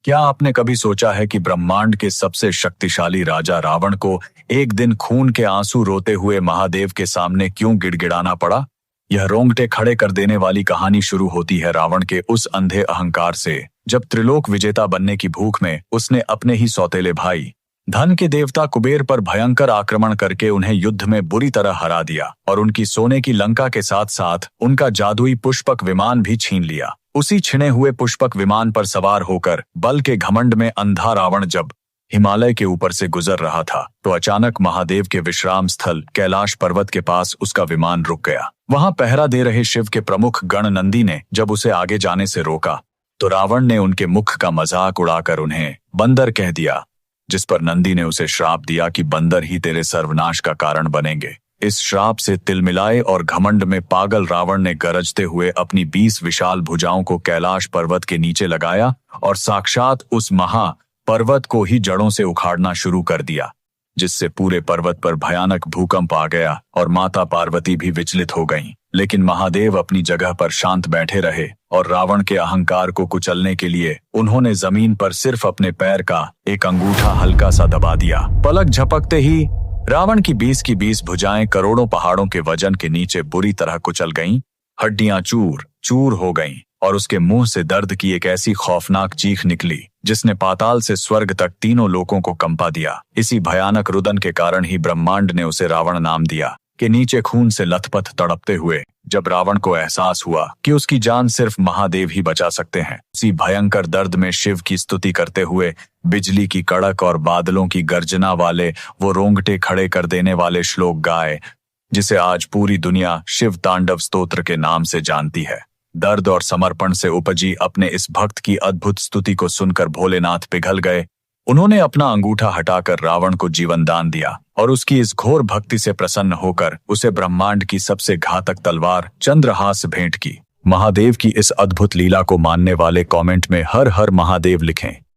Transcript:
क्या आपने कभी सोचा है कि ब्रह्मांड के सबसे शक्तिशाली राजा रावण को एक दिन खून के आंसू रोते हुए महादेव के सामने क्यों गिड़गिड़ाना पड़ा? यह रोंगटे खड़े कर देने वाली कहानी शुरू होती है रावण के उस अंधे अहंकार से, जब त्रिलोक विजेता बनने की भूख में उसने अपने ही सौतेले भाई धन के देवता कुबेर पर भयंकर आक्रमण करके उन्हें युद्ध में बुरी तरह हरा दिया और उनकी सोने की लंका के साथ साथ उनका जादुई पुष्पक विमान भी छीन लिया। उसी छिने हुए पुष्पक विमान पर सवार होकर बल के घमंड में अंधा रावण जब हिमालय के ऊपर से गुजर रहा था तो अचानक महादेव के विश्राम स्थल कैलाश पर्वत के पास उसका विमान रुक गया। वहां पहरा दे रहे शिव के प्रमुख गण नंदी ने जब उसे आगे जाने से रोका तो रावण ने उनके मुख का मजाक उड़ाकर उन्हें बंदर कह दिया, जिस पर नंदी ने उसे श्राप दिया कि बंदर ही तेरे सर्वनाश का कारण बनेंगे। इस श्राप से तिलमिलाए और घमंड में पागल रावण ने गरजते हुए अपनी 20 विशाल भुजाओं को कैलाश पर्वत के नीचे लगाया और साक्षात उस महा पर्वत को ही जड़ों से उखाड़ना शुरू कर दिया, जिससे पूरे पर्वत पर भयानक भूकंप आ गया और माता पार्वती भी विचलित हो गईं। लेकिन महादेव अपनी जगह पर शांत बैठे रहे और रावण के अहंकार को कुचलने के लिए उन्होंने जमीन पर सिर्फ अपने पैर का एक अंगूठा हल्का सा दबा दिया। पलक झपकते ही रावण की 20 की 20 भुजाएं करोड़ों पहाड़ों के वजन के नीचे बुरी तरह कुचल गईं, हड्डियां चूर चूर हो गईं और उसके मुंह से दर्द की एक ऐसी खौफनाक चीख निकली जिसने पाताल से स्वर्ग तक तीनों लोकों को कंपा दिया। इसी भयानक रुदन के कारण ही ब्रह्मांड ने उसे रावण नाम दिया कि नीचे खून से लथपथ तड़पते हुए जब रावण को एहसास हुआ कि उसकी जान सिर्फ महादेव ही बचा सकते हैं, उसी भयंकर दर्द में शिव की स्तुति करते हुए बिजली की कड़क और बादलों की गर्जना वाले वो रोंगटे खड़े कर देने वाले श्लोक गाए, जिसे आज पूरी दुनिया शिव तांडव स्तोत्र के नाम से जानती है। दर्द और समर्पण से उपजी अपने इस भक्त की अद्भुत स्तुति को सुनकर भोलेनाथ पिघल गए। उन्होंने अपना अंगूठा हटाकर रावण को जीवन दान दिया और उसकी इस घोर भक्ति से प्रसन्न होकर उसे ब्रह्मांड की सबसे घातक तलवार चंद्रहास भेंट की। महादेव की इस अद्भुत लीला को मानने वाले कमेंट में हर हर महादेव लिखें।